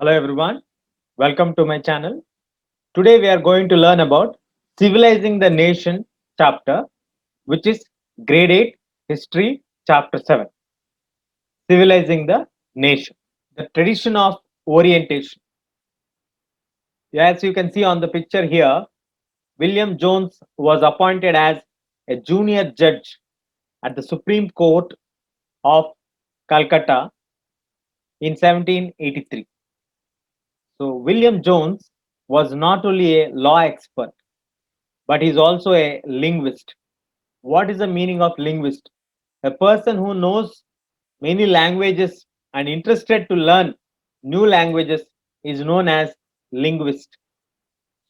Hello everyone, welcome to my channel. Today we are going to learn about Civilizing the Nation chapter, which is Grade 8 History Chapter 7, Civilizing the Nation. The tradition of orientation. As you can see on the picture here, William Jones was appointed as a junior judge at the Supreme Court of Calcutta in 1783. So William Jones was not only a law expert but he's also a linguist. What is the meaning of linguist? A person who knows many languages and interested to learn new languages is known as linguist.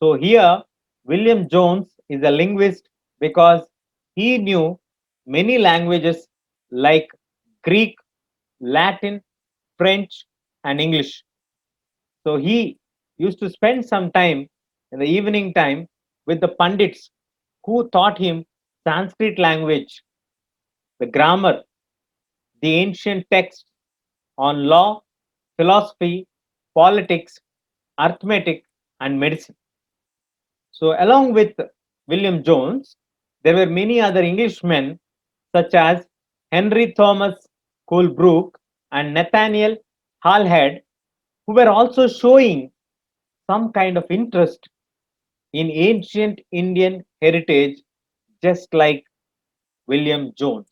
So here, William Jones is a linguist because he knew many languages like Greek, Latin, French, and English. So he used to spend some time in the evening time with the Pandits who taught him Sanskrit language, the grammar, the ancient texts on law, philosophy, politics, arithmetic, and medicine. So, along with William Jones, there were many other Englishmen such as Henry Thomas Coolbrooke and Nathaniel Halhed, who were also showing some kind of interest in ancient Indian heritage, just like William Jones.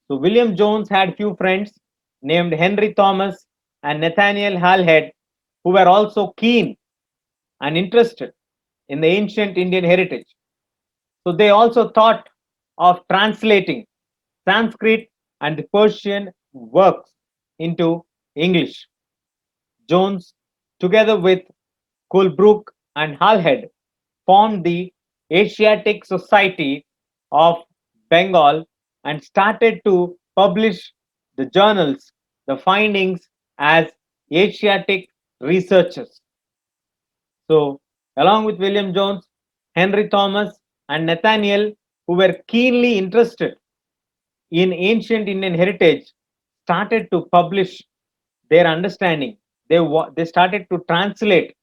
So William Jones had few friends named Henry Thomas and Nathaniel Halhed, who were also keen and interested in the ancient Indian heritage. So they also thought of translating Sanskrit and the Persian works into English. Jones, together with Coolbrooke and Halhed, formed the Asiatic Society of Bengal and started to publish the journals, the findings as Asiatic researchers. So, along with William Jones, Henry Thomas, and Nathaniel, who were keenly interested in ancient Indian heritage, started to publish their understanding. They started to translate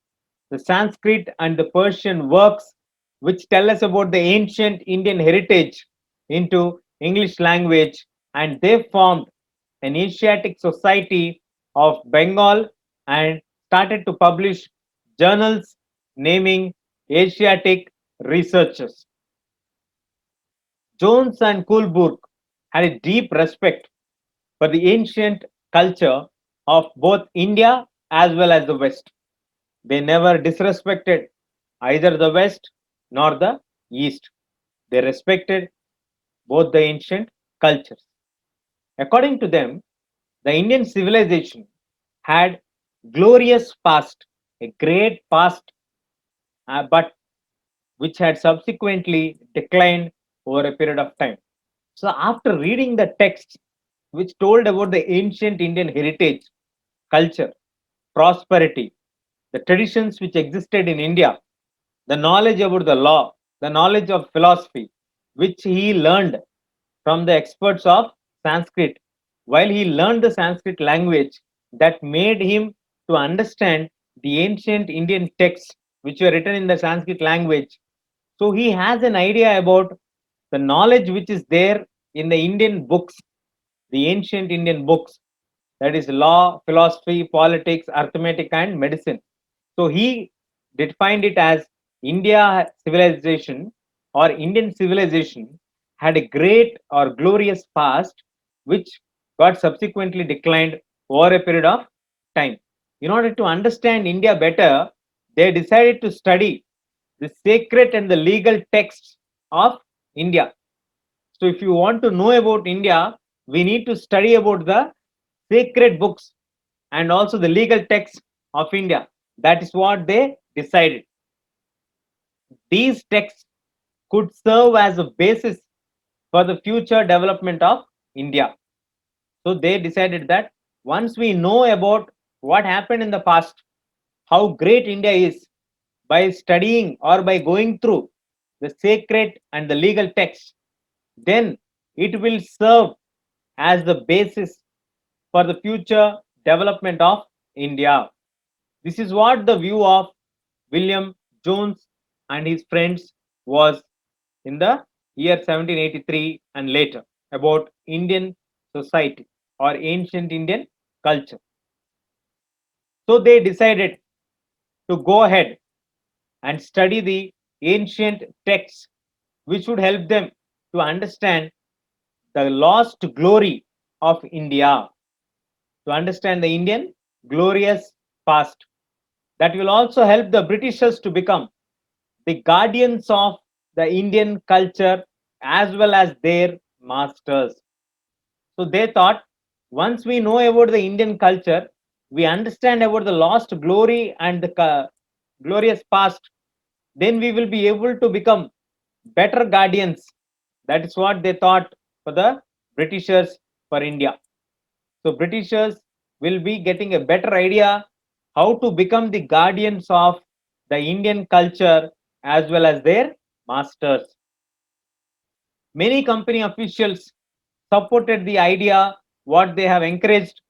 the Sanskrit and the Persian works which tell us about the ancient Indian heritage into English language, and they formed an Asiatic Society of Bengal and started to publish journals naming Asiatic researchers. Jones and Coolbrooke had a deep respect for the ancient culture of both India as well as the West. They never disrespected either the West nor the East. They respected both the ancient cultures. According to them, the Indian civilization had glorious past, a great past, but which had subsequently declined over a period of time. So, after reading the texts which told about the ancient Indian heritage, culture, prosperity, the traditions which existed in India, the knowledge about the law, the knowledge of philosophy, which he learned from the experts of Sanskrit. While he learned the Sanskrit language, that made him to understand the ancient Indian texts which were written in the Sanskrit language. So he has an idea about the knowledge which is there in the Indian books, the ancient Indian books, that is law, philosophy, politics, arithmetic, and medicine. So he defined it as India civilization or Indian civilization had a great or glorious past which got subsequently declined over a period of time. In order to understand India better, they decided to study the sacred and the legal texts of India. So, if you want to know about India, we need to study about the sacred books and also the legal texts of India. That is what they decided. These texts could serve as a basis for the future development of India. So they decided that once we know about what happened in the past, how great India is, by studying or by going through the sacred and the legal texts, then it will serve as the basis for the future development of India. This is what the view of William Jones and his friends was in the year 1783 and later about Indian society or ancient Indian culture. So they decided to go ahead and study the ancient texts, which would help them to understand the lost glory of India, to understand the Indian glorious past. That will also help the Britishers to become the guardians of the Indian culture as well as their masters. So they thought once we know about the Indian culture, we understand about the lost glory and the glorious past, then we will be able to become better guardians. That is what they thought for the Britishers for India. So Britishers will be getting a better idea how to become the guardians of the Indian culture as well as their masters. Many company officials supported the idea what they have encouraged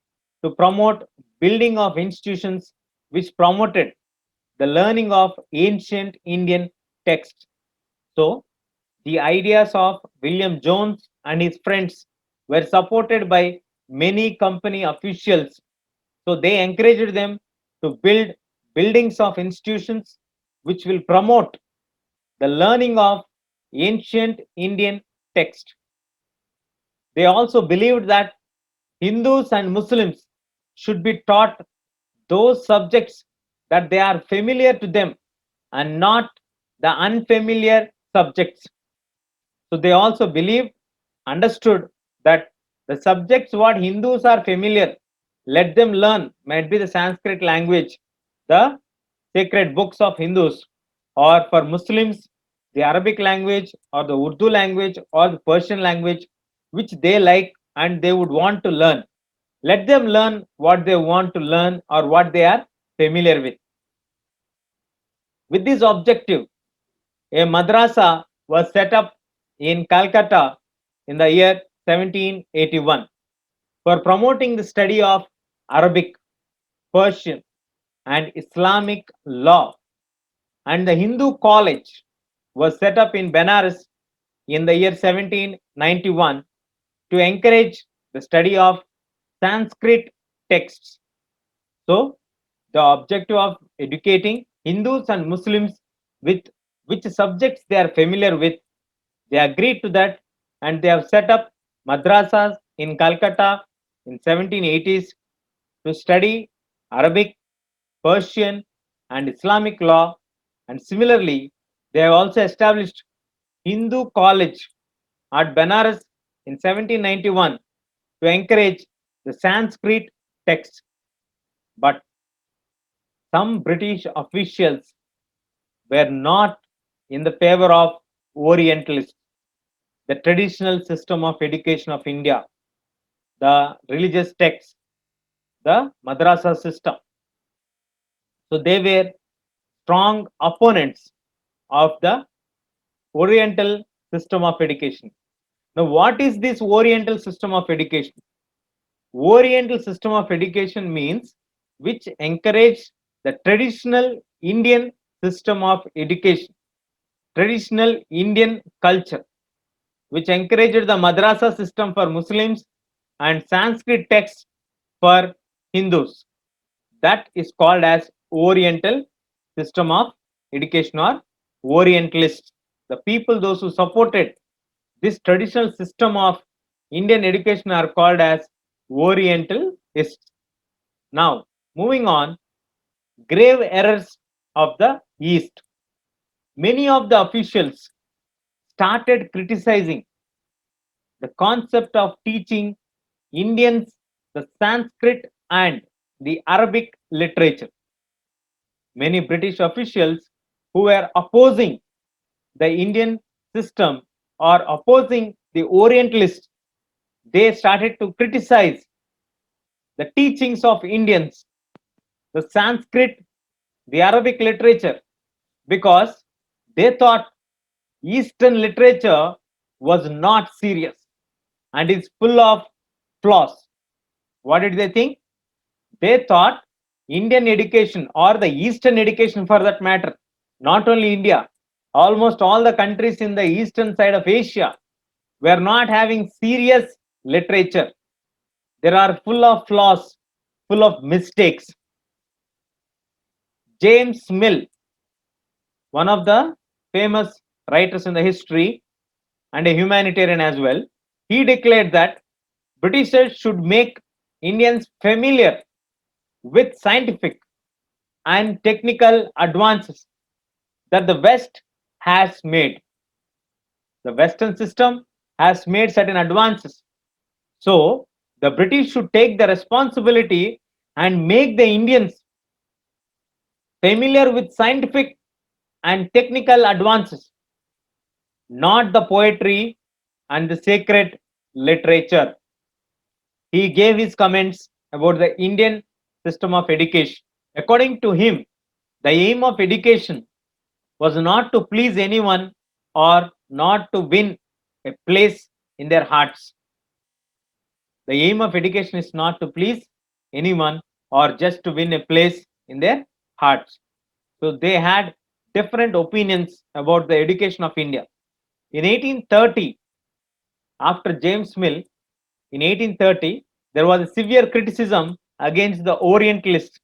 to promote building of institutions which promoted the learning of ancient Indian texts. So the ideas of William Jones and his friends were supported by many company officials. So they encouraged them to build buildings of institutions which will promote the learning of ancient Indian text. They also believed that Hindus and Muslims should be taught those subjects that they are familiar to them and not the unfamiliar subjects. So they also believed, understood that the subjects what Hindus are familiar, let them learn, might be the Sanskrit language, the sacred books of Hindus, or for Muslims, the Arabic language or the Urdu language or the Persian language, which they like and they would want to learn. Let them learn what they want to learn or what they are familiar with. With this objective, a madrasa was set up in Calcutta in the year 1781 for promoting the study of Arabic, Persian, and Islamic law. And the Hindu College was set up in Benares in the year 1791 to encourage the study of Sanskrit texts. So, the objective of educating Hindus and Muslims with which subjects they are familiar with, they agreed to that and they have set up madrasas in Calcutta in 1780s to study Arabic, Persian, and Islamic law. And similarly, they have also established Hindu College at Benares in 1791 to encourage the Sanskrit texts. But some British officials were not in the favor of Orientalists, the traditional system of education of India, the religious texts, the madrasa system. So they were strong opponents of the Oriental system of education. Now, what is this Oriental system of education? Oriental system of education means which encourage the traditional Indian system of education, traditional Indian culture, which encouraged the madrasa system for Muslims and Sanskrit texts for Hindus. That is called as Oriental system of education or Orientalists. The people, those who supported this traditional system of Indian education are called as Orientalists. Now, moving on, grave errors of the East. Many of the officials started criticizing the concept of teaching Indians the Sanskrit and the Arabic literature. Many British officials who were opposing the Indian system or opposing the Orientalists, they started to criticize the teachings of Indians, the Sanskrit, the Arabic literature, because they thought Eastern literature was not serious and is full of flaws. What did they think? They thought Indian education or the Eastern education for that matter, not only India, almost all the countries in the eastern side of Asia were not having serious literature. They are full of flaws, full of mistakes. James Mill, one of the famous writers in the history and a humanitarian as well, he declared that Britishers should make Indians familiar with scientific and technical advances that the West has made. The Western system has made certain advances. So, the British should take the responsibility and make the Indians familiar with scientific and technical advances, not the poetry and the sacred literature. He gave his comments about the Indian system of education. According to him, the aim of education was not to please anyone or not to win a place in their hearts. The aim of education is not to please anyone or just to win a place in their hearts. So they had different opinions about the education of India. In 1830, after James Mill, in 1830, there was a severe criticism against the Orientalists.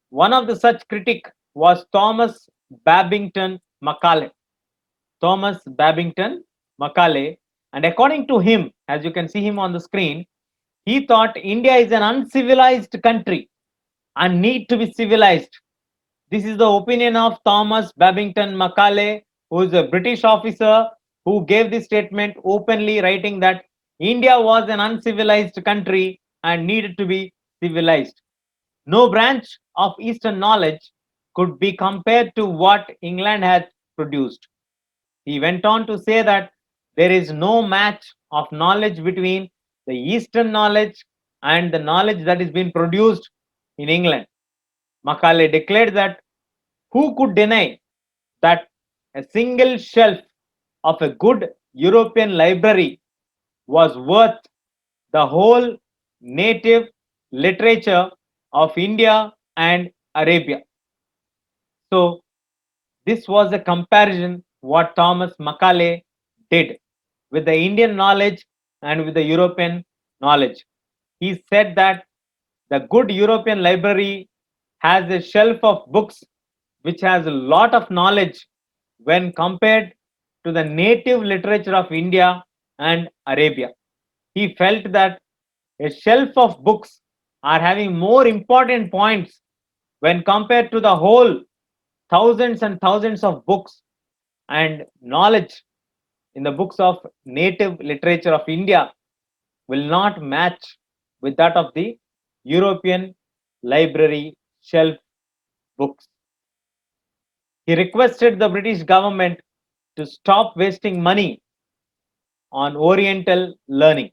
One of the such critic was Thomas Babington Macaulay. Thomas Babington Macaulay, and according to him, as you can see him on the screen, he thought India is an uncivilized country and need to be civilized. This is the opinion of Thomas Babington Macaulay, who is a British officer who gave this statement openly, writing that India was an uncivilized country and needed to be civilized. No branch of Eastern knowledge could be compared to what England had produced. He went on to say that there is no match of knowledge between the Eastern knowledge and the knowledge that is being produced in England. Macaulay declared that who could deny that a single shelf of a good European library was worth the whole native literature of India and Arabia? So, this was a comparison what Thomas Macaulay did with the Indian knowledge and with the European knowledge. He said that the good European library has a shelf of books which has a lot of knowledge when compared to the native literature of India and Arabia. He felt that a shelf of books are having more important points when compared to the whole thousands and thousands of books and knowledge in the books of native literature of India will not match with that of the European library shelf books. He requested the British government to stop wasting money on Oriental learning.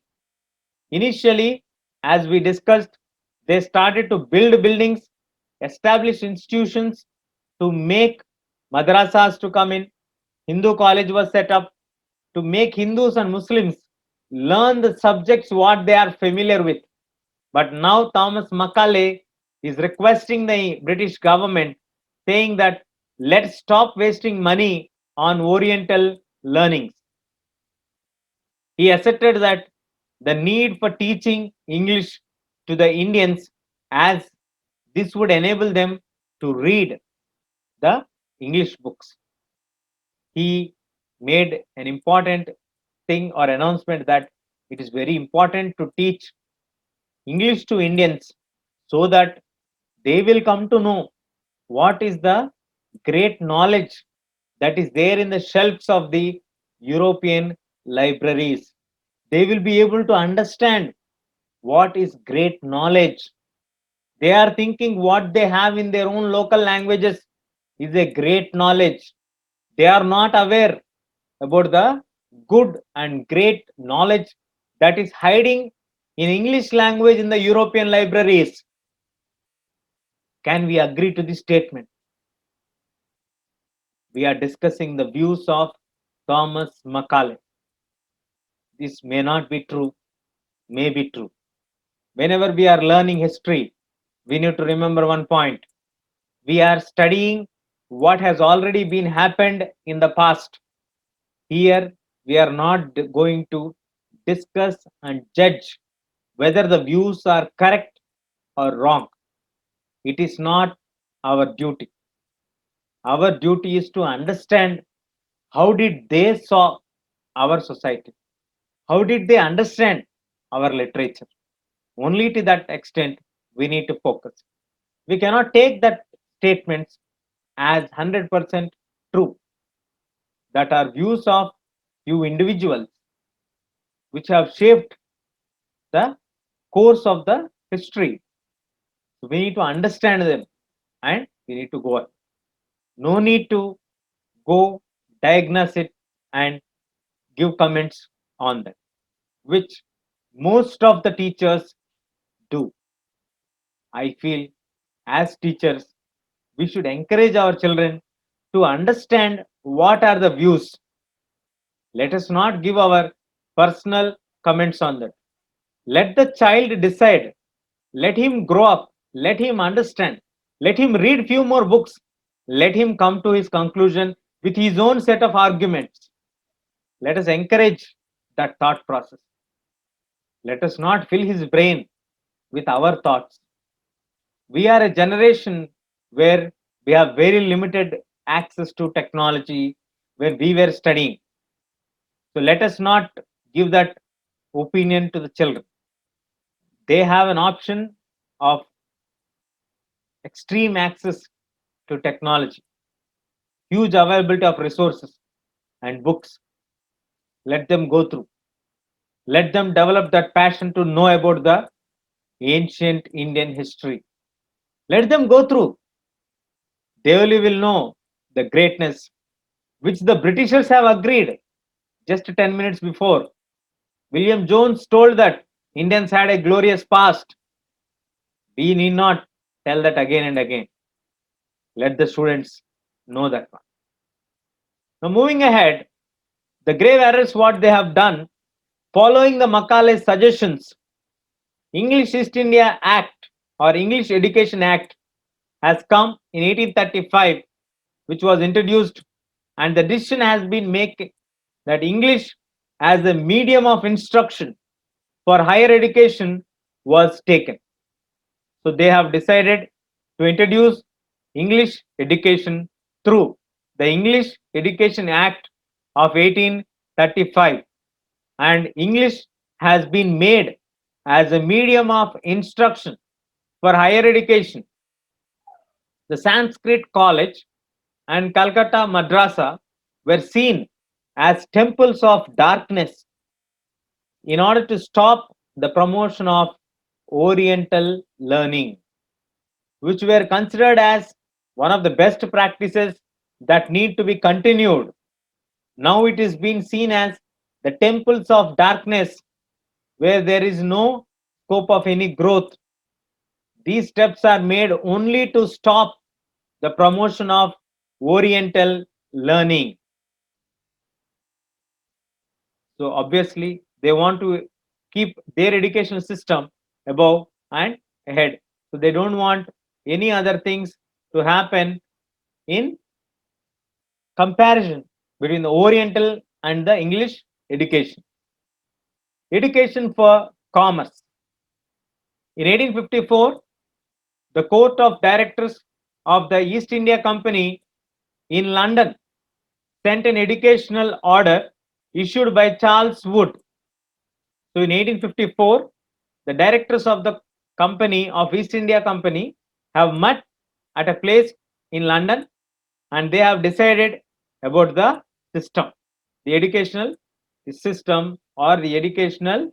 Initially, as we discussed, they started to build buildings, establish institutions to make madrasas to come in. Hindu college was set up to make Hindus and Muslims learn the subjects what they are familiar with. But now Thomas Macaulay is requesting the British government saying that let's stop wasting money on Oriental learnings. He asserted that the need for teaching English to the Indians as this would enable them to read the English books. He made an important thing or announcement that it is very important to teach English to Indians so that they will come to know what is the great knowledge that is there in the shelves of the European libraries. They will be able to understand what is great knowledge. They are thinking what they have in their own local languages is a great knowledge. They are not aware about the good and great knowledge that is hiding in English language in the European libraries. Can we agree to this statement? We are discussing the views of Thomas Macaulay. This may not be true, may be true. Whenever we are learning history, We need to remember one point. We are studying what has already been happened in the past. Here, we are not going to discuss and judge whether the views are correct or wrong. It is not our duty. Our duty is to understand how did they saw our society. How did they understand our literature? Only to that extent we need to focus. We cannot take that statements as 100% true, that are views of few individuals which have shaped the course of the history. So we need to understand them and we need to go on. No need to go diagnose it and give comments on that, which most of the teachers do. I feel as teachers, we should encourage our children to understand what are the views. Let us not give our personal comments on that. Let the child decide. Let him grow up. Let him understand. Let him read few more books. Let him come to his conclusion with his own set of arguments. Let us encourage that thought process. Let us not fill his brain with our thoughts. We are a generation where we have very limited access to technology when we were studying. So let us not give that opinion to the children. They have an option of extreme access to technology, huge availability of resources and books. Let them go through. Let them develop that passion to know about the ancient Indian history. Let them go through. They only will know the greatness which the Britishers have agreed just 10 minutes before. William Jones told that Indians had a glorious past. We need not tell that again and again. Let the students know that one. Now, moving ahead, the grave errors what they have done, following the Macaulay's suggestions, English East India Act or English Education Act has come in 1835, which was introduced, and the decision has been made that English as a medium of instruction for higher education was taken. So they have decided to introduce English education through the English Education Act of 1835, and English has been made as a medium of instruction for higher education. The Sanskrit College and Calcutta Madrasa were seen as temples of darkness in order to stop the promotion of Oriental learning, which were considered as one of the best practices that need to be continued. Now it is being seen as the temples of darkness where there is no scope of any growth. These steps are made only to stop the promotion of Oriental learning. So obviously, they want to keep their educational system above and ahead. So they don't want any other things to happen in comparison between the Oriental and the English education. Education for commerce. In 1854, the Court of Directors of the East India Company in London sent an educational order issued by Charles Wood. So in 1854, the directors of the company of East India Company have met at a place in London and they have decided about the system, the educational system or the educational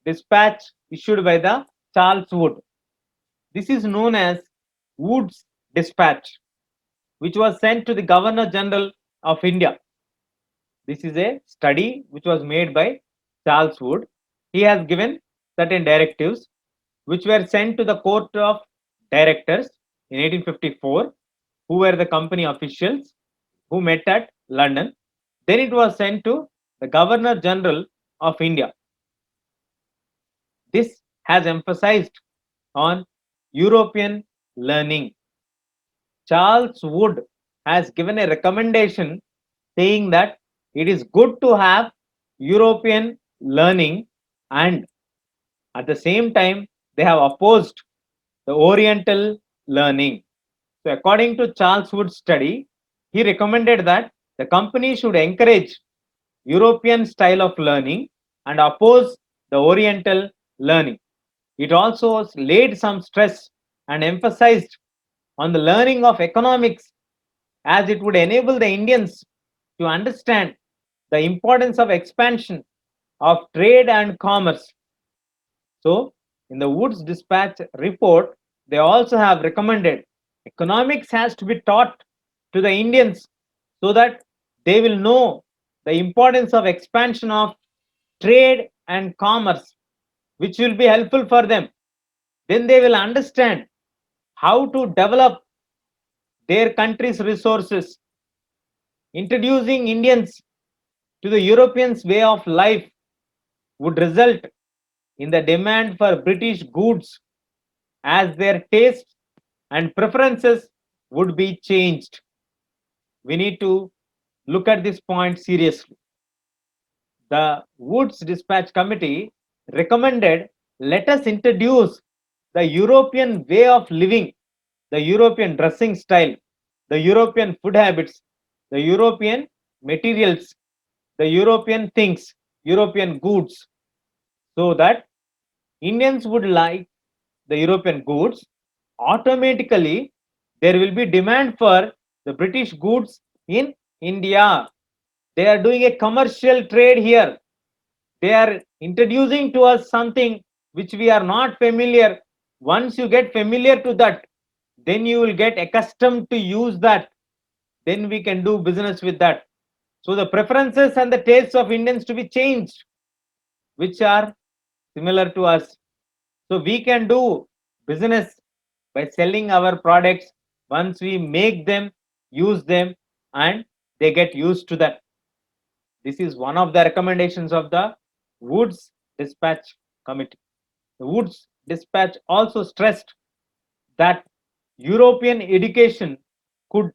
dispatch issued by the Charles Wood. This is known as Wood's Dispatch, which was sent to the Governor General of India. This is a study which was made by Charles Wood. He has given certain directives which were sent to the Court of Directors in 1854, who were the company officials who met at London. Then it was sent to the Governor General of India. This has emphasized on European learning. Charles Wood has given a recommendation saying that it is good to have European learning, and at the same time they have opposed the Oriental learning. So, according to Charles Wood's study, he recommended that the company should encourage European style of learning and oppose the Oriental learning. It also laid some stress and emphasized on the learning of economics, as it would enable the Indians to understand the importance of expansion of trade and commerce. So, in the Woods Dispatch report, they also have recommended economics has to be taught to the Indians so that they will know the importance of expansion of trade and commerce, which will be helpful for them. Then they will understand how to develop their country's resources. Introducing Indians to the Europeans' way of life would result in the demand for British goods, as their tastes and preferences would be changed. We need to look at this point seriously. The Woods Dispatch Committee recommended, let us introduce the European way of living, the European dressing style, the European food habits, the European materials, the European things, European goods, so that Indians would like the European goods. Automatically, there will be demand for the British goods in India. They are doing a commercial trade here. They are introducing to us something which we are not familiar. Once you get familiar to that, then you will get accustomed to use that. Then we can do business with that. So the preferences and the tastes of Indians to be changed, which are similar to us. So we can do business by selling our products once we make them, use them, and they get used to that. This is one of the recommendations of the Woods Dispatch Committee. The Woods Dispatch also stressed that European education could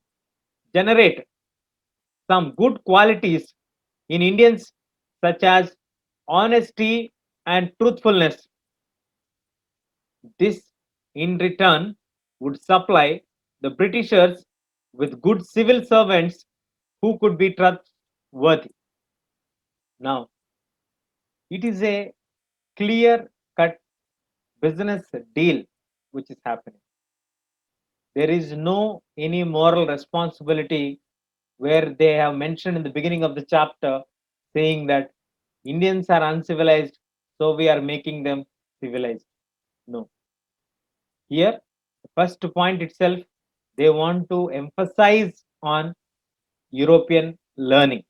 generate some good qualities in Indians, such as honesty and truthfulness. This, in return, would supply the Britishers with good civil servants who could be trustworthy. Now, it is a clear cut business deal which is happening. There is no any moral responsibility, where they have mentioned in the beginning of the chapter saying that Indians are uncivilized, so we are making them civilized. No. Here, the first point itself, they want to emphasize on European learning.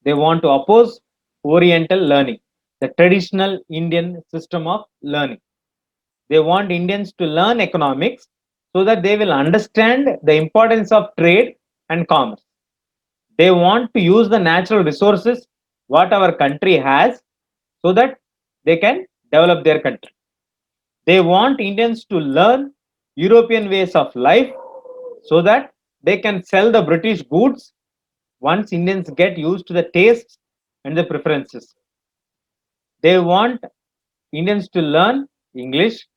They want to oppose Oriental learning, the traditional Indian system of learning. They want Indians to learn economics so that they will understand the importance of trade and commerce. They want to use the natural resources what our country has so that they can develop their country. They want Indians to learn European ways of life so that they can sell the British goods once Indians get used to the tastes and the preferences. They want Indians to learn English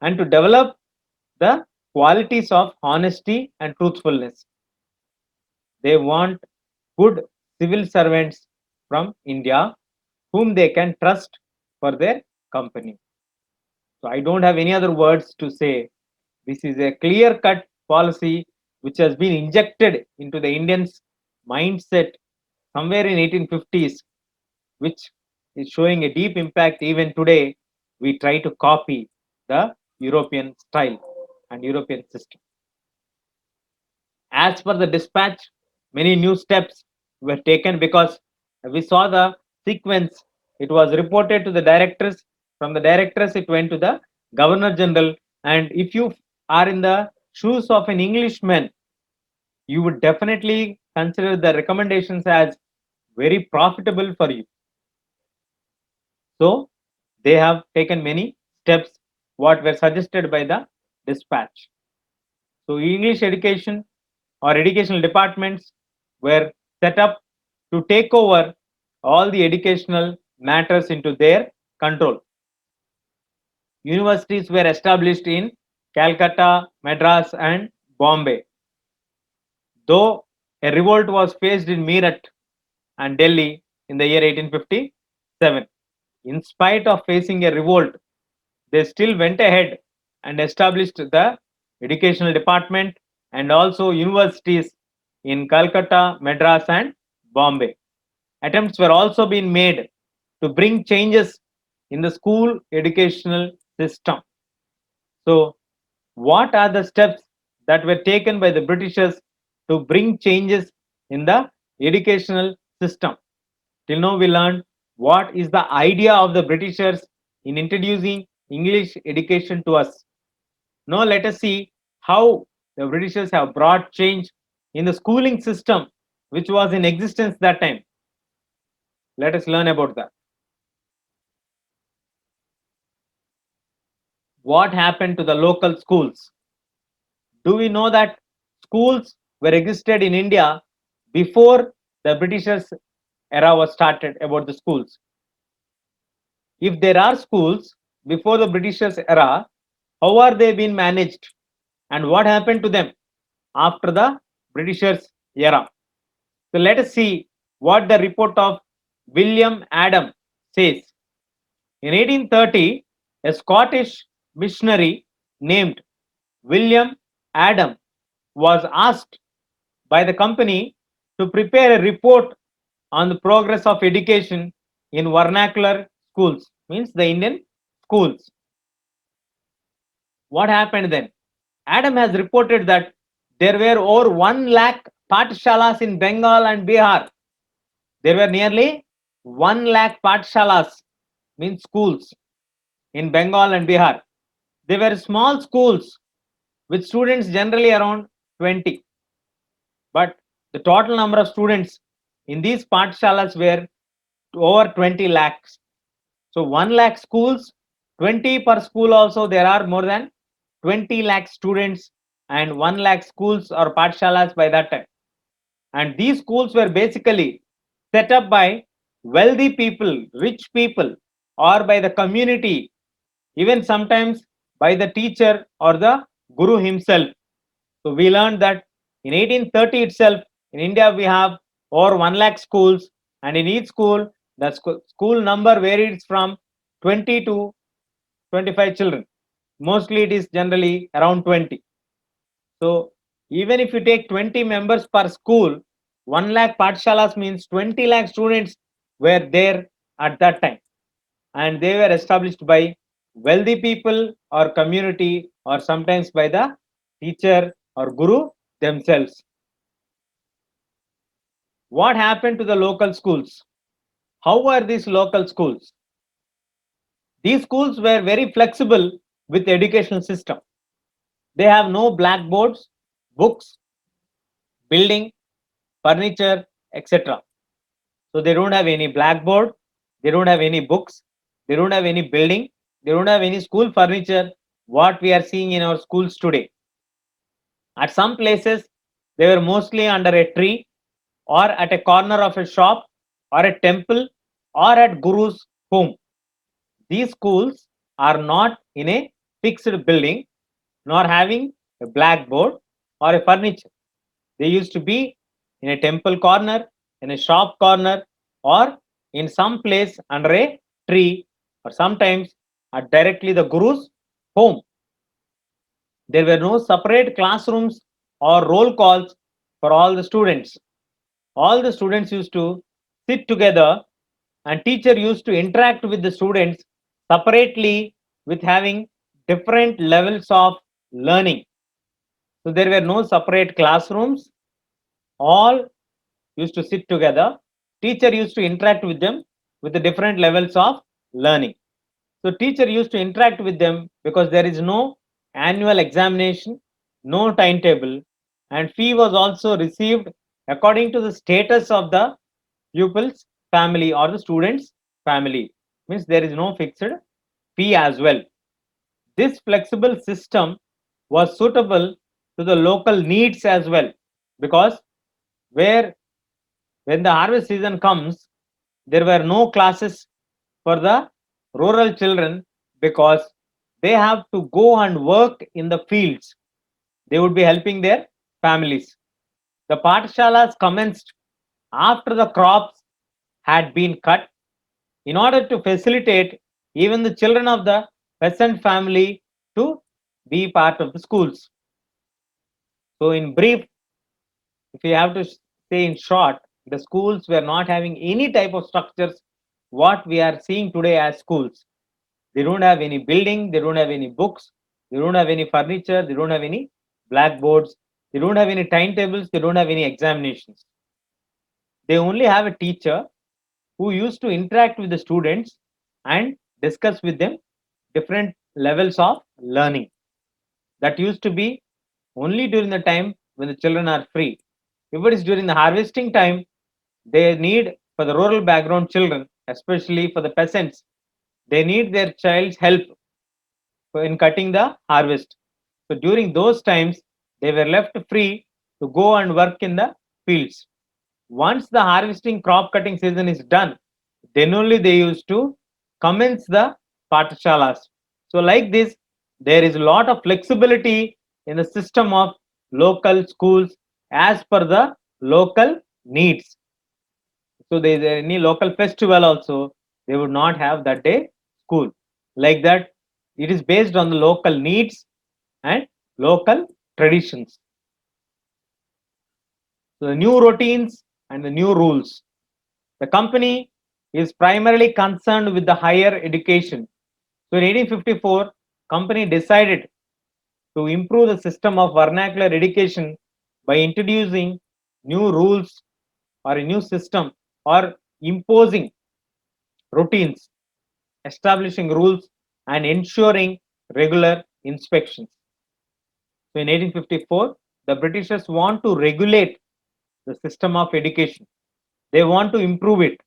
and to develop the qualities of honesty and truthfulness. They want good civil servants from India whom they can trust for their company. So I don't have any other words to say. This is a clear cut policy which has been injected into the Indians' mindset somewhere in 1850s, which is showing a deep impact even today. We try to copy the European style and European system. As per the dispatch, many new steps were taken because we saw the sequence. It was reported to the directors. From the directors, it went to the Governor General. And if you are in the shoes of an Englishman, you would definitely consider the recommendations as very profitable for you. So they have taken many steps what were suggested by the dispatch. So English education or educational departments were set up to take over all the educational matters into their control. Universities were established in Calcutta, Madras, and Bombay. Though a revolt was faced in Meerut and Delhi in the year 1857, in spite of facing a revolt, they still went ahead and established the educational department and also universities in Calcutta, Madras, and Bombay. Attempts were also being made to bring changes in the school educational system. So, what are the steps that were taken by the Britishers to bring changes in the educational system? Till now, we learned what is the idea of the Britishers in introducing English education to us. Now, let us see how the Britishers have brought change in the schooling system which was in existence that time. Let us learn about that. What happened to the local schools? Do we know that schools were existed in India before the Britishers era was started about the schools? If there are schools before the Britishers era, how are they being managed and what happened to them after the Britishers era? So let us see what the report of William Adam says. In 1830, a Scottish missionary named William Adam was asked by the company to prepare a report on the progress of education in vernacular schools, means the Indian schools. What happened then? Adam has reported that there were over 1 lakh patshalas in Bengal and Bihar. There were nearly 1 lakh patshalas, means schools, in Bengal and Bihar. They were small schools with students generally around 20. But the total number of students in these patshalas were over 20 lakhs. So 1 lakh schools, 20 per school also, there are more than 20 lakh students and 1 lakh schools or patshalas by that time. And these schools were basically set up by wealthy people, rich people, or by the community, even sometimes by the teacher or the guru himself. So we learned that in 1830 itself, in India, we have over 1 lakh schools, and in each school, the school number varies from 20 to 25 children. Mostly it is generally around 20. So even if you take 20 members per school, 1 lakh patshalas means 20 lakh students were there at that time. And they were established by wealthy people or community or sometimes by the teacher or guru themselves. What happened to the local schools? How were these local schools? These schools were very flexible with the educational system. They have no blackboards, books, building, furniture, etc. So they don't have any blackboard, they don't have any books, they don't have any building, they don't have any school furniture, what we are seeing in our schools today. At some places, they were mostly under a tree or at a corner of a shop or a temple or at Guru's home. These schools are not in a fixed building nor having a blackboard or a furniture. They used to be in a temple corner, in a shop corner, or in some place under a tree, or sometimes at directly the Guru's home. There were no separate classrooms or roll calls for all the students. All the students used to sit together and teacher used to interact with the students separately with having different levels of learning. So there were no separate classrooms. All used to sit together. Teacher used to interact with them with the different levels of learning. So teacher used to interact with them because there is no annual examination, no timetable, and fee was also received according to the status of the pupil's family or the student's family. Means there is no fixed fee as well. This flexible system was suitable to the local needs as well, because where when the harvest season comes, there were no classes for the rural children because they have to go and work in the fields. They would be helping their families. The Pathshalas commenced after the crops had been cut in order to facilitate even the children of the peasant family to be part of the schools. So, in brief, if you have to say in short, the schools were not having any type of structures what we are seeing today as schools. They don't have any building, they don't have any books, they don't have any furniture, they don't have any blackboards, they don't have any timetables, they don't have any examinations. They only have a teacher who used to interact with the students and discuss with them different levels of learning. That used to be only during the time when the children are free. If it is during the harvesting time, they need for the rural background children, especially for the peasants, they need their child's help in cutting the harvest. So during those times, they were left free to go and work in the fields. Once the harvesting crop cutting season is done, then only they used to commence the pathshalas. So like this, there is a lot of flexibility in the system of local schools as per the local needs. So there is any local festival also, they would not have that day school. Like that, it is based on the local needs and local traditions. So the new routines and the new rules. The company is primarily concerned with the higher education. So in 1854, company decided to improve the system of vernacular education by introducing new rules or a new system or imposing routines, establishing rules and ensuring regular inspections. So in 1854, the Britishers want to regulate the system of education. They want to improve it.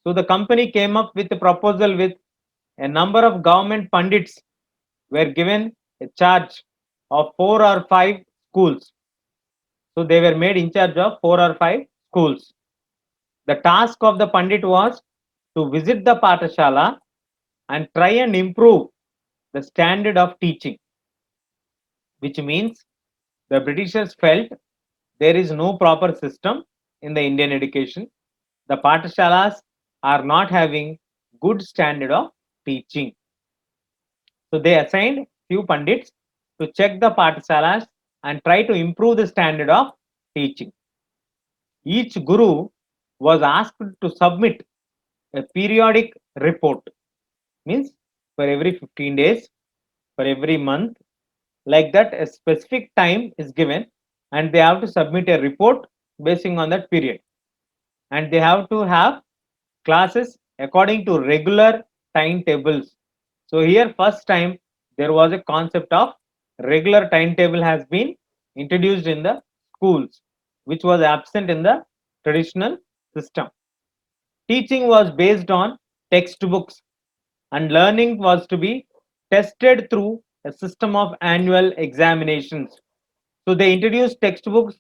So the company came up with a proposal with a number of government pundits were given a charge of 4 or 5 schools. So they were made in charge of 4 or 5 schools. The task of the pandit was to visit the Pathshala and try and improve the standard of teaching, which means the Britishers felt there is no proper system in the Indian education. The Pathshalas are not having good standard of teaching. So they assigned few pandits to check the Pathshalas and try to improve the standard of teaching. Each guru was asked to submit a periodic report, means for every 15 days, for every month, like that a specific time is given and they have to submit a report basing on that period, and they have to have classes according to regular timetables. So here first time there was a concept of regular timetable has been introduced in the schools, which was absent in the traditional system. Teaching was based on textbooks and learning was to be tested through a system of annual examinations. So they introduced textbooks,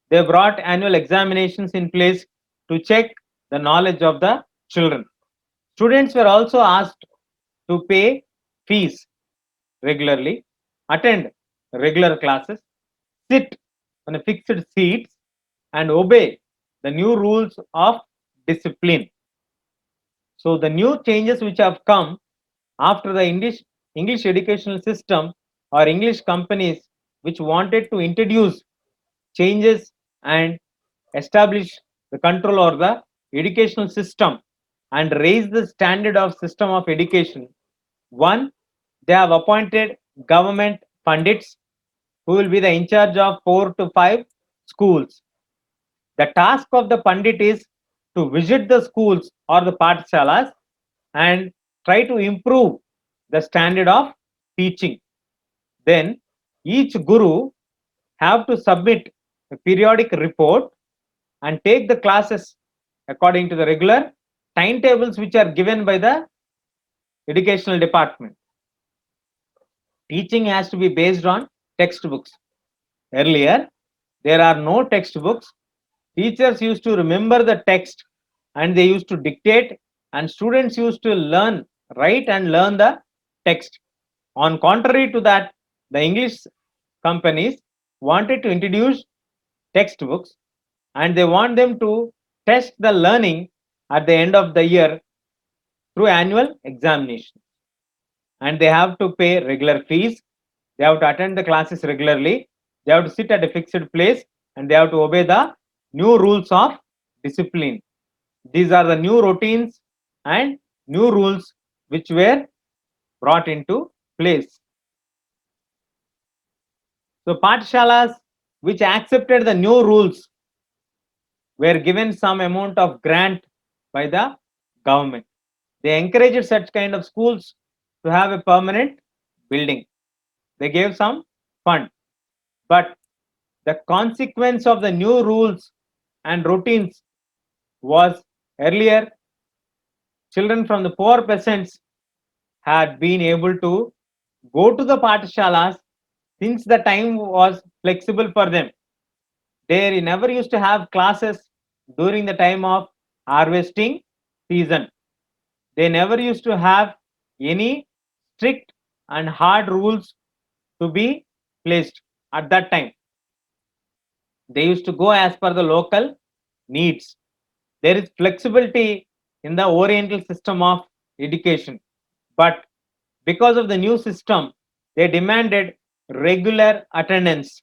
they brought annual examinations in place to check the knowledge of the children. Students were also asked to pay fees regularly, attend regular classes, sit on a fixed seats, and obey the new rules of discipline. So the new changes which have come after the English educational system or English companies which wanted to introduce changes and establish the control over the educational system and raise the standard of system of education. One, they have appointed government pundits who will be the in charge of 4 to 5 schools. The task of the pandit is to visit the schools or the pathshalas and try to improve the standard of teaching. Then each guru have to submit a periodic report and take the classes according to the regular timetables which are given by the educational department. Teaching has to be based on textbooks. Earlier, there are no textbooks. Teachers used to remember the text and they used to dictate, and students used to learn, write, and learn the text. On contrary to that, the English companies wanted to introduce textbooks and they want them to test the learning at the end of the year through annual examination. And they have to pay regular fees. They have to attend the classes regularly. They have to sit at a fixed place and they have to obey the new rules of discipline. These are the new routines and new rules which were brought into place. So, Pathshalas which accepted the new rules were given some amount of grant by the government. They encouraged such kind of schools to have a permanent building. They gave some fund. But the consequence of the new rules and routines was earlier children from the poor peasants had been able to go to the Pathshalas since the time was flexible for them. They never used to have classes during the time of harvesting season. They never used to have any strict and hard rules to be placed at that time. They used to go as per the local needs. There is flexibility in the Oriental system of education. But because of the new system, they demanded regular attendance.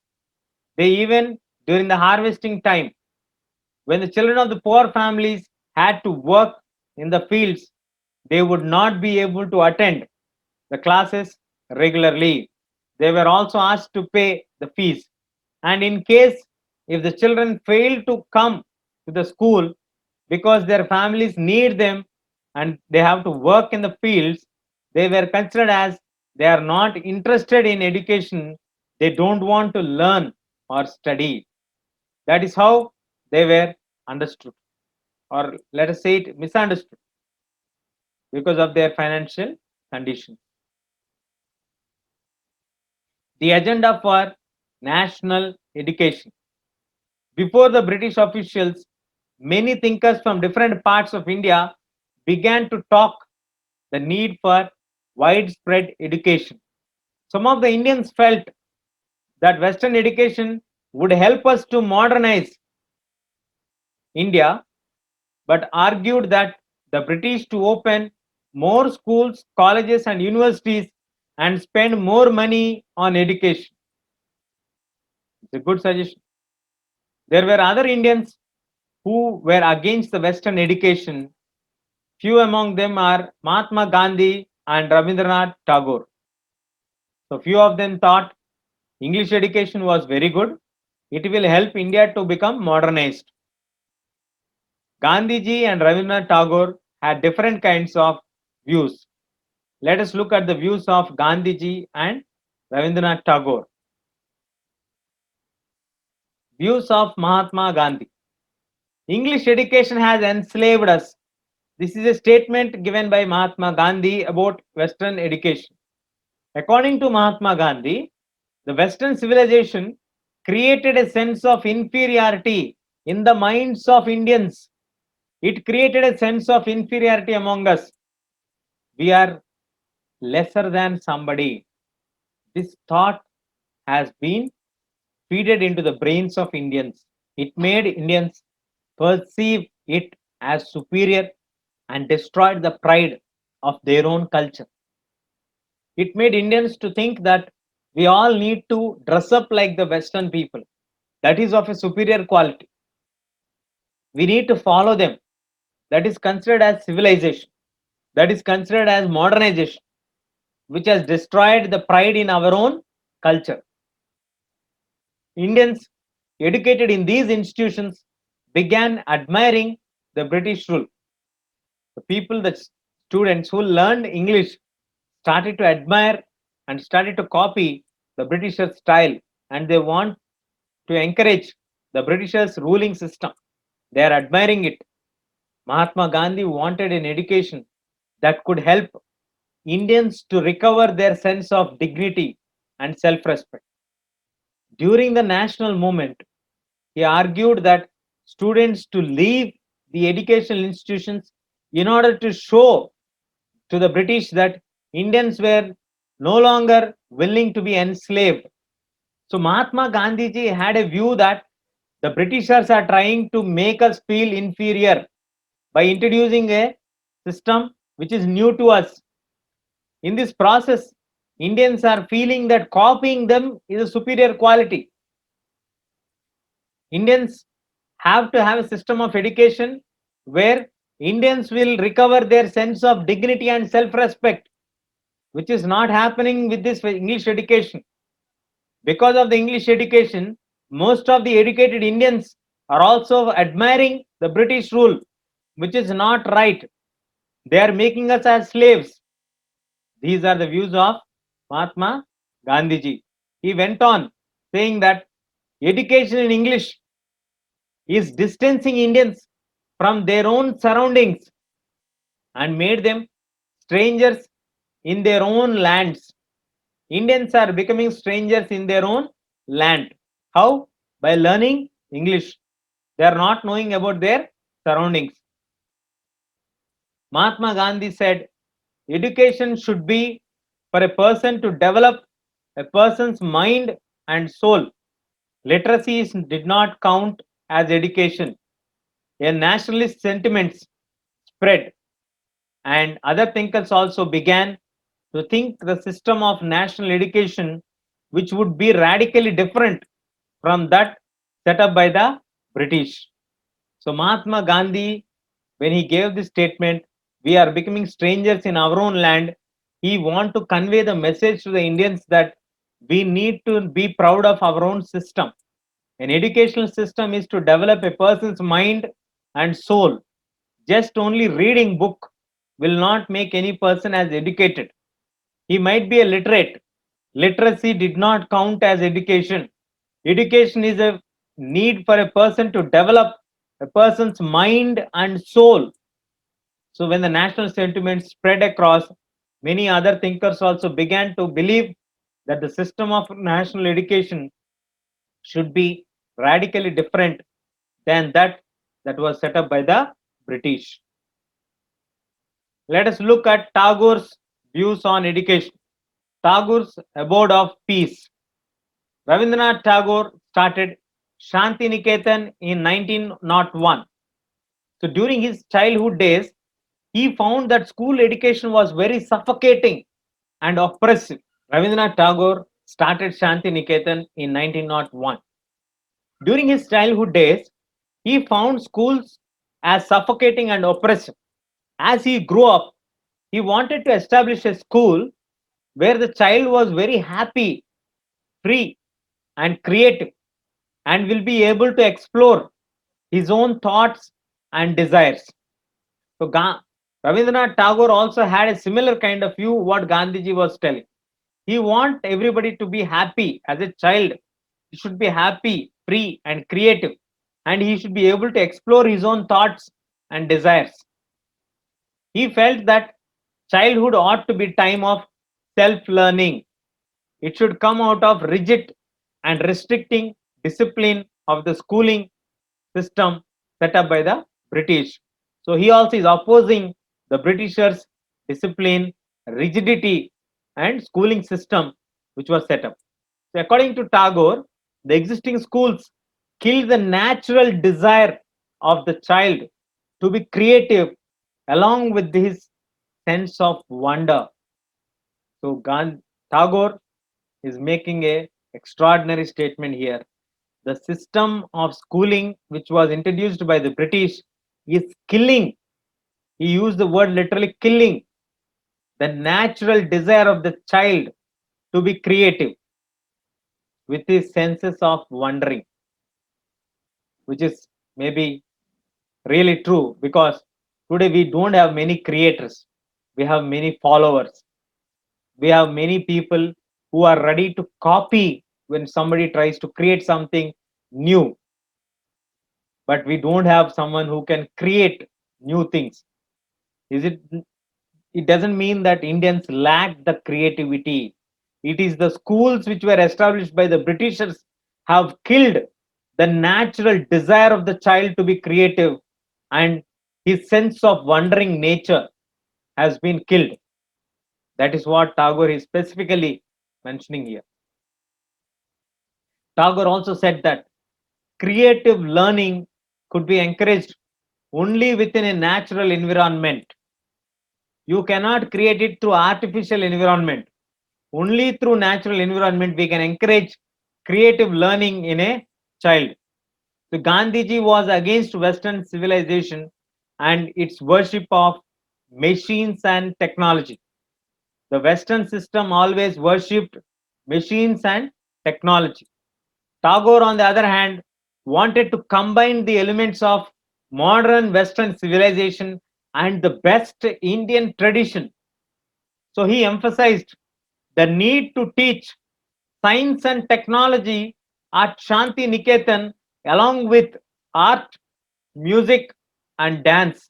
They even, during the harvesting time, when the children of the poor families had to work in the fields, they would not be able to attend the classes regularly. They were also asked to pay the fees. And in case if the children fail to come to the school because their families need them and they have to work in the fields, they were considered as they are not interested in education, they don't want to learn or study. That is how they were understood, or let us say it misunderstood, because of their financial condition. The agenda for national education. Before the British officials, many thinkers from different parts of India began to talk the need for widespread education. Some of the Indians felt that Western education would help us to modernize India, but argued that the British to open more schools, colleges, and universities and spend more money on education. It's a good suggestion. There were other Indians who were against the Western education. Few among them are Mahatma Gandhi and Rabindranath Tagore. So few of them thought English education was very good. It will help India to become modernized. Gandhiji and Rabindranath Tagore had different kinds of views. Let us look at the views of Gandhiji and Rabindranath Tagore. Views of Mahatma Gandhi. English education has enslaved us. This is a statement given by Mahatma Gandhi about Western education. According to Mahatma Gandhi, the Western civilization created a sense of inferiority in the minds of Indians. It created a sense of inferiority among us. We are lesser than somebody. This thought has been feeded into the brains of Indians. It made Indians perceive it as superior and destroyed the pride of their own culture. It made Indians to think that we all need to dress up like the Western people. That is of a superior quality. We need to follow them. That is considered as civilization. That is considered as modernization, which has destroyed the pride in our own culture. Indians educated in these institutions began admiring the British rule. The people, the students who learned English started to admire and started to copy the Britishers' style, and they want to encourage the Britishers' ruling system. They are admiring it. Mahatma Gandhi wanted an education that could help Indians to recover their sense of dignity and self respect. During the national movement, he argued that students to leave the educational institutions in order to show to the British that Indians were no longer willing to be enslaved. So Mahatma Gandhiji had a view that the Britishers are trying to make us feel inferior by introducing a system which is new to us. In this process, Indians are feeling that copying them is a superior quality. Indians have to have a system of education where Indians will recover their sense of dignity and self respect, which is not happening with this English education. Because of the English education, most of the educated Indians are also admiring the British rule, which is not right. They are making us as slaves. These are the views of Mahatma Gandhiji. He went on saying that education in English is distancing Indians from their own surroundings and made them strangers in their own lands. Indians are becoming strangers in their own land. How? By learning English. They are not knowing about their surroundings. Mahatma Gandhi said, education should be for a person to develop a person's mind and soul. Literacy did not count as education. A nationalist sentiments spread, and other thinkers also began to think the system of national education which would be radically different from that set up by the British. So Mahatma Gandhi, when he gave this statement, we are becoming strangers in our own land, he want to convey the message to the Indians that we need to be proud of our own system. An educational system is to develop a person's mind and soul. Just only reading book will not make any person as educated. He might be a literate. Literacy did not count as education. Education is a need for a person to develop a person's mind and soul. So when the national sentiment spread across, many other thinkers also began to believe that the system of national education should be radically different than that was set up by the British. Let us look at Tagore's views on education. Tagore's Abode of Peace. Rabindranath Tagore started Shanti Niketan in 1901. So during his childhood days, he found that school education was very suffocating and oppressive. Rabindranath Tagore started Shanti Niketan in 1901. During his childhood days, he found schools as suffocating and oppressive. As he grew up, he wanted to establish a school where the child was very happy, free, and creative, and will be able to explore his own thoughts and desires. So Rabindranath Tagore also had a similar kind of view what Gandhiji was telling. He want everybody to be happy as a child. He should be happy, free, and creative, and he should be able to explore his own thoughts and desires. He felt that childhood ought to be time of self-learning. It should come out of rigid and restricting discipline of the schooling system set up by the British. So he also is opposing the Britishers' discipline, rigidity, and schooling system which was set up. So according to Tagore, the existing schools kill the natural desire of the child to be creative along with his sense of wonder. So Tagore is making a extraordinary statement here. The system of schooling which was introduced by the British is killing. He used the word literally killing the natural desire of the child to be creative with his senses of wondering, which is maybe really true because today we don't have many creators, we have many followers, we have many people who are ready to copy when somebody tries to create something new, but we don't have someone who can create new things. Is it it doesn't mean that Indians lack the creativity. It is the schools which were established by the Britishers have killed the natural desire of the child to be creative, and his sense of wondering nature has been killed. That is what Tagore is specifically mentioning here. Tagore also said that creative learning could be encouraged only within a natural environment. You cannot create it through artificial environment. Only through natural environment we can encourage creative learning in a child. So Gandhiji was against Western civilization and its worship of machines and technology. The Western system always worshipped machines and technology. Tagore, on the other hand, wanted to combine the elements of modern Western civilization and the best Indian tradition. So he emphasized the need to teach science and technology at Shanti Niketan along with art, music, and dance.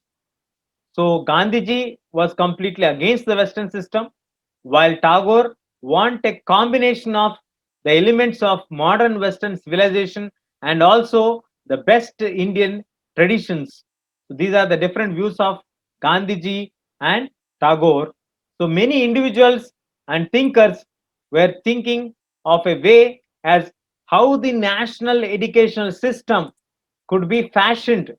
So Gandhiji was completely against the Western system, while Tagore want a combination of the elements of modern Western civilization and also the best Indian traditions. So these are the different views of Gandhiji and Tagore. So many individuals and thinkers were thinking of a way as how the national educational system could be fashioned.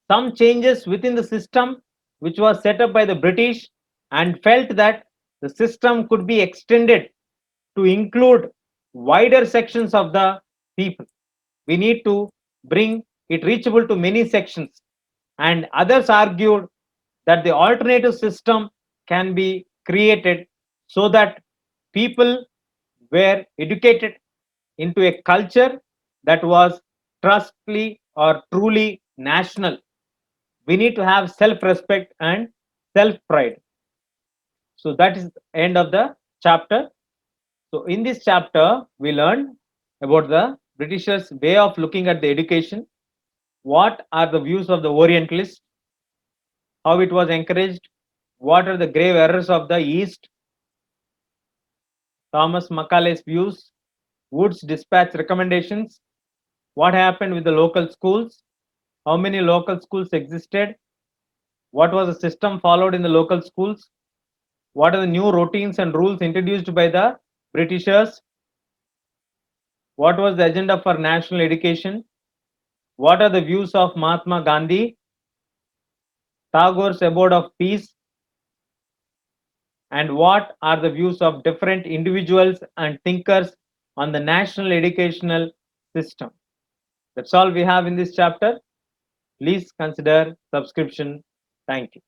Some changes within the system which was set up by the British and felt that the system could be extended to include wider sections of the people. We need to bring it reachable to many sections. And others argued that the alternative system can be created so that people were educated into a culture that was trustly or truly national. We need to have self respect and self pride. So that is the end of the chapter. So in this chapter we learned about the Britishers way of looking at the education, what are the views of the Orientalists, how it was encouraged, what are the grave errors of the East, Thomas Macaulay's views, Wood's dispatch recommendations, what happened with the local schools, how many local schools existed, what was the system followed in the local schools, what are the new routines and rules introduced by the Britishers, what was the agenda for national education, what are the views of Mahatma Gandhi, Tagore's abode of peace, and what are the views of different individuals and thinkers on the national educational system. That's all we have in this chapter. Please consider subscription. Thank you.